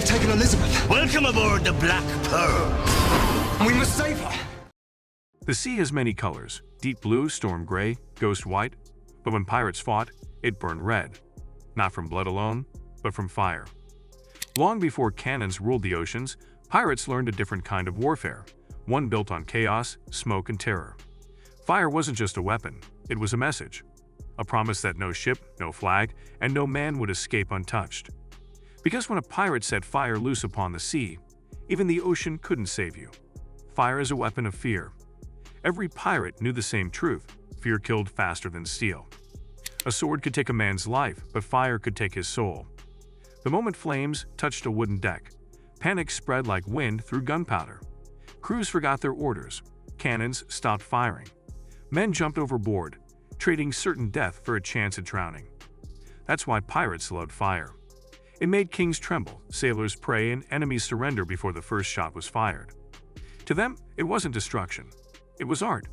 They've taken Elizabeth. Welcome aboard the Black Pearl. We must save her. The sea has many colors: deep blue, storm gray, ghost white. But when pirates fought, it burned red. Not from blood alone, but from fire. Long before cannons ruled the oceans, pirates learned a different kind of warfare, one built on chaos, smoke, and terror. Fire wasn't just a weapon, it was a message. A promise that no ship, no flag, and no man would escape untouched. Because when a pirate set fire loose upon the sea, even the ocean couldn't save you. Fire is a weapon of fear. Every pirate knew the same truth: fear killed faster than steel. A sword could take a man's life, but fire could take his soul. The moment flames touched a wooden deck, panic spread like wind through gunpowder. Crews forgot their orders. Cannons stopped firing. Men jumped overboard, trading certain death for a chance at drowning. That's why pirates loved fire. It made kings tremble, sailors pray, and enemies surrender before the first shot was fired. To them, it wasn't destruction. It was art.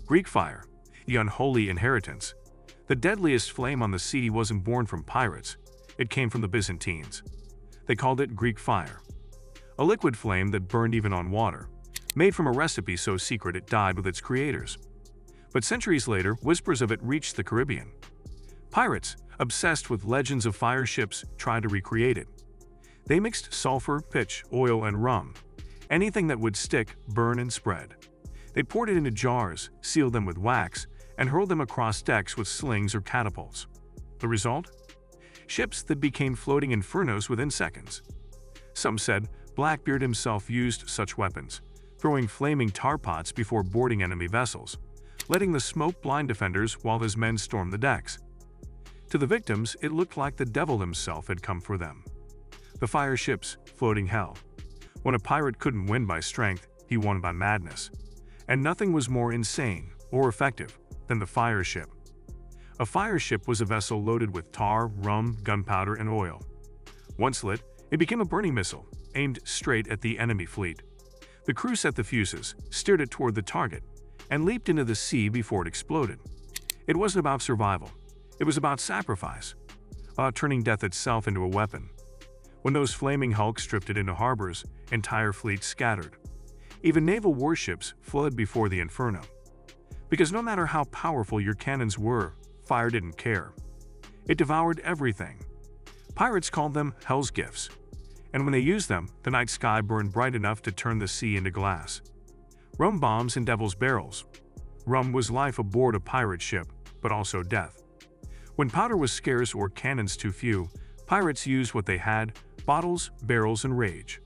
Greek fire, the unholy inheritance. The deadliest flame on the sea wasn't born from pirates. It came from the Byzantines. They called it Greek fire. A liquid flame that burned even on water, made from a recipe so secret it died with its creators. But centuries later, whispers of it reached the Caribbean. Pirates, obsessed with legends of fire ships, tried to recreate it. They mixed sulfur, pitch, oil, and rum. Anything that would stick, burn, and spread. They poured it into jars, sealed them with wax, and hurled them across decks with slings or catapults. The result? Ships that became floating infernos within seconds. Some said Blackbeard himself used such weapons, throwing flaming tar pots before boarding enemy vessels, letting the smoke blind defenders while his men stormed the decks. To the victims, it looked like the devil himself had come for them. The fire ships, floating hell. When a pirate couldn't win by strength, he won by madness. And nothing was more insane or effective than the fire ship. A fire ship was a vessel loaded with tar, rum, gunpowder, and oil. Once lit, it became a burning missile, aimed straight at the enemy fleet. The crew set the fuses, steered it toward the target, and leaped into the sea before it exploded. It wasn't about survival. It was about sacrifice, turning death itself into a weapon. When those flaming hulks drifted into harbors, entire fleets scattered. Even naval warships fled before the inferno. Because no matter how powerful your cannons were, fire didn't care. It devoured everything. Pirates called them Hell's Gifts. And when they used them, the night sky burned bright enough to turn the sea into glass. Rum bombs and devil's barrels. Rum was life aboard a pirate ship, but also death. When powder was scarce or cannons too few, pirates used what they had: bottles, barrels, and rage.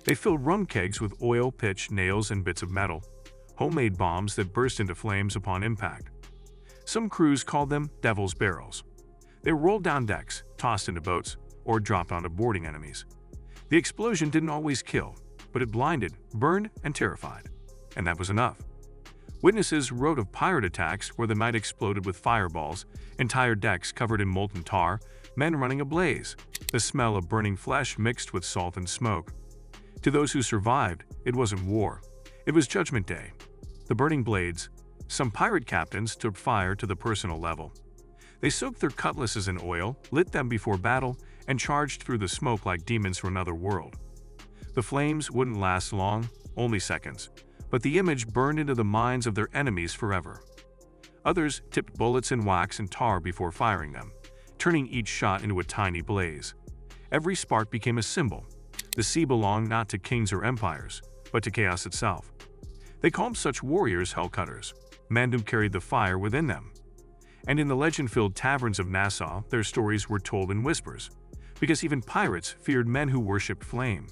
They filled rum kegs with oil, pitch, nails, and bits of metal, homemade bombs that burst into flames upon impact. Some crews called them devil's barrels. They were rolled down decks, tossed into boats, or dropped onto boarding enemies. The explosion didn't always kill, but it blinded, burned, and terrified. And that was enough. Witnesses wrote of pirate attacks where the night exploded with fireballs, entire decks covered in molten tar, men running ablaze, the smell of burning flesh mixed with salt and smoke. To those who survived, it wasn't war. It was Judgment Day. The burning blades. Some pirate captains took fire to the personal level. They soaked their cutlasses in oil, lit them before battle, and charged through the smoke like demons from another world. The flames wouldn't last long, only seconds, but the image burned into the minds of their enemies forever. Others tipped bullets in wax and tar before firing them, turning each shot into a tiny blaze. Every spark became a symbol. The sea belonged not to kings or empires, but to chaos itself. They called such warriors hellcutters, men who carried the fire within them. And in the legend-filled taverns of Nassau, their stories were told in whispers, because even pirates feared men who worshipped flame.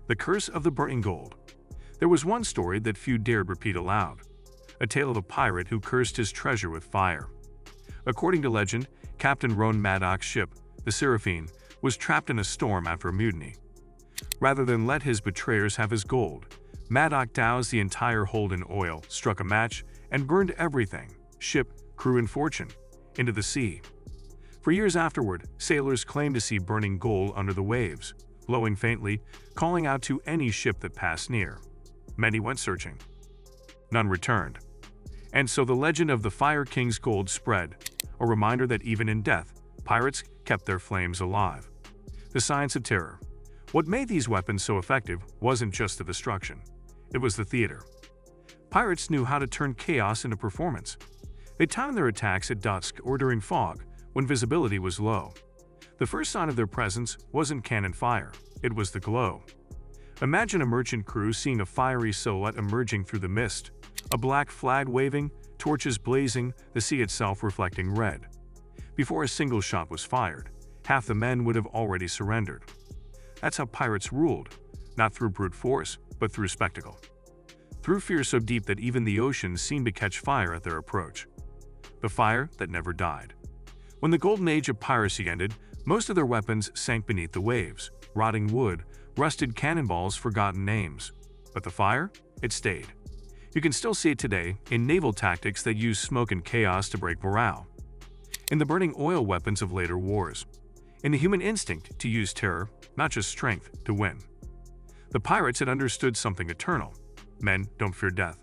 The Curse of the Burning Gold. There was one story that few dared repeat aloud, a tale of a pirate who cursed his treasure with fire. According to legend, Captain Roan Maddock's ship, the Seraphine, was trapped in a storm after a mutiny. Rather than let his betrayers have his gold, Maddock doused the entire hold in oil, struck a match, and burned everything, ship, crew, and fortune, into the sea. For years afterward, sailors claimed to see burning gold under the waves, glowing faintly, calling out to any ship that passed near. Many went searching. None returned. And so the legend of the Fire King's gold spread, a reminder that even in death, pirates kept their flames alive. The science of terror. What made these weapons so effective wasn't just the destruction. It was the theater. Pirates knew how to turn chaos into performance. They timed their attacks at dusk or during fog, when visibility was low. The first sign of their presence wasn't cannon fire, it was the glow. Imagine a merchant crew seeing a fiery silhouette emerging through the mist, a black flag waving, torches blazing, the sea itself reflecting red. Before a single shot was fired, half the men would have already surrendered. That's how pirates ruled, not through brute force, but through spectacle. Through fear so deep that even the ocean seemed to catch fire at their approach. The fire that never died. When the golden age of piracy ended, most of their weapons sank beneath the waves, rotting wood, rusted cannonballs, forgotten names. But the fire? It stayed. You can still see it today in naval tactics that use smoke and chaos to break morale, in the burning oil weapons of later wars, in the human instinct to use terror, not just strength, to win. The pirates had understood something eternal. Men don't fear death.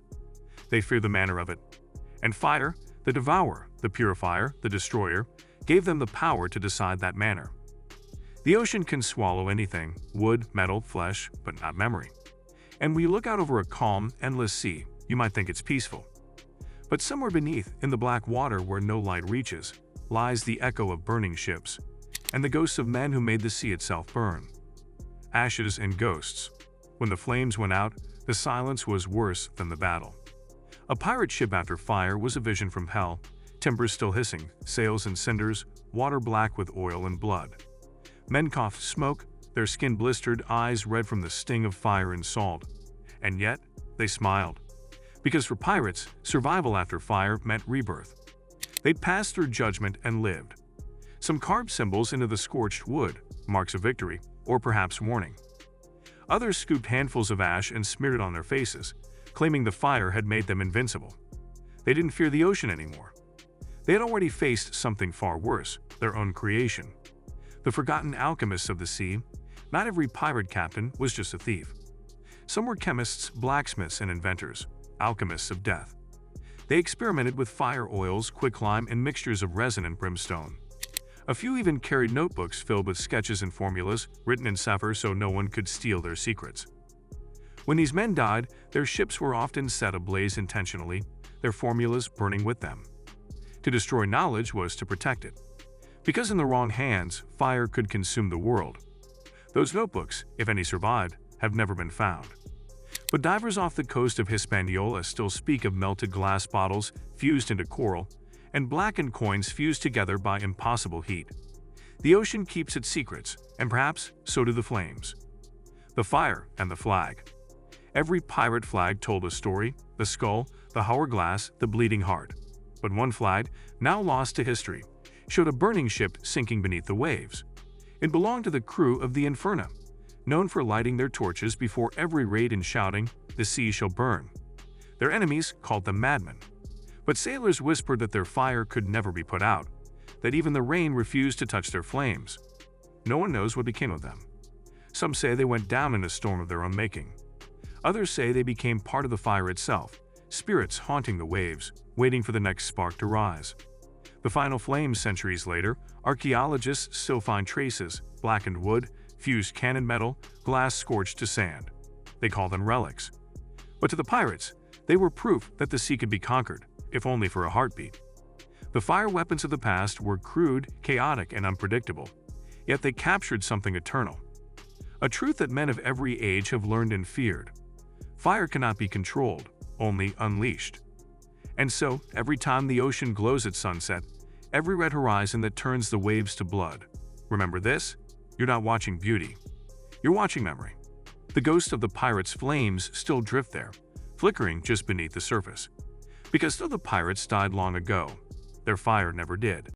They fear the manner of it. And fire, the devourer, the purifier, the destroyer, gave them the power to decide that manner. The ocean can swallow anything, wood, metal, flesh, but not memory. And when you look out over a calm, endless sea, you might think it's peaceful. But somewhere beneath, in the black water where no light reaches, lies the echo of burning ships, and the ghosts of men who made the sea itself burn. Ashes and ghosts. When the flames went out, the silence was worse than the battle. A pirate ship after fire was a vision from hell, timbers still hissing, sails in cinders, water black with oil and blood. Men coughed smoke, their skin blistered, eyes red from the sting of fire and salt. And yet, they smiled. Because for pirates, survival after fire meant rebirth. They'd passed through judgment and lived. Some carved symbols into the scorched wood, marks of victory, or perhaps warning. Others scooped handfuls of ash and smeared it on their faces, claiming the fire had made them invincible. They didn't fear the ocean anymore. They had already faced something far worse, their own creation. The forgotten alchemists of the sea. Not every pirate captain was just a thief. Some were chemists, blacksmiths, and inventors, alchemists of death. They experimented with fire oils, quicklime, and mixtures of resin and brimstone. A few even carried notebooks filled with sketches and formulas, written in cipher so no one could steal their secrets. When these men died, their ships were often set ablaze intentionally, their formulas burning with them. To destroy knowledge was to protect it. Because in the wrong hands, fire could consume the world. Those notebooks, if any survived, have never been found. But divers off the coast of Hispaniola still speak of melted glass bottles fused into coral, and blackened coins fused together by impossible heat. The ocean keeps its secrets, and perhaps so do the flames. The fire and the flag. Every pirate flag told a story, the skull, the hourglass, the bleeding heart. But one flag, now lost to history, showed a burning ship sinking beneath the waves. It belonged to the crew of the Inferno, known for lighting their torches before every raid and shouting, "The sea shall burn." Their enemies called them madmen. But sailors whispered that their fire could never be put out, that even the rain refused to touch their flames. No one knows what became of them. Some say they went down in a storm of their own making. Others say they became part of the fire itself, spirits haunting the waves, waiting for the next spark to rise. The final flames centuries later, archaeologists still find traces, blackened wood, fused cannon metal, glass scorched to sand. They call them relics. But to the pirates, they were proof that the sea could be conquered, if only for a heartbeat. The fire weapons of the past were crude, chaotic, and unpredictable, yet they captured something eternal. A truth that men of every age have learned and feared. Fire cannot be controlled, only unleashed. And so, every time the ocean glows at sunset, every red horizon that turns the waves to blood, remember this: you're not watching beauty. You're watching memory. The ghosts of the pirates' flames still drift there, flickering just beneath the surface. Because though the pirates died long ago, their fire never did.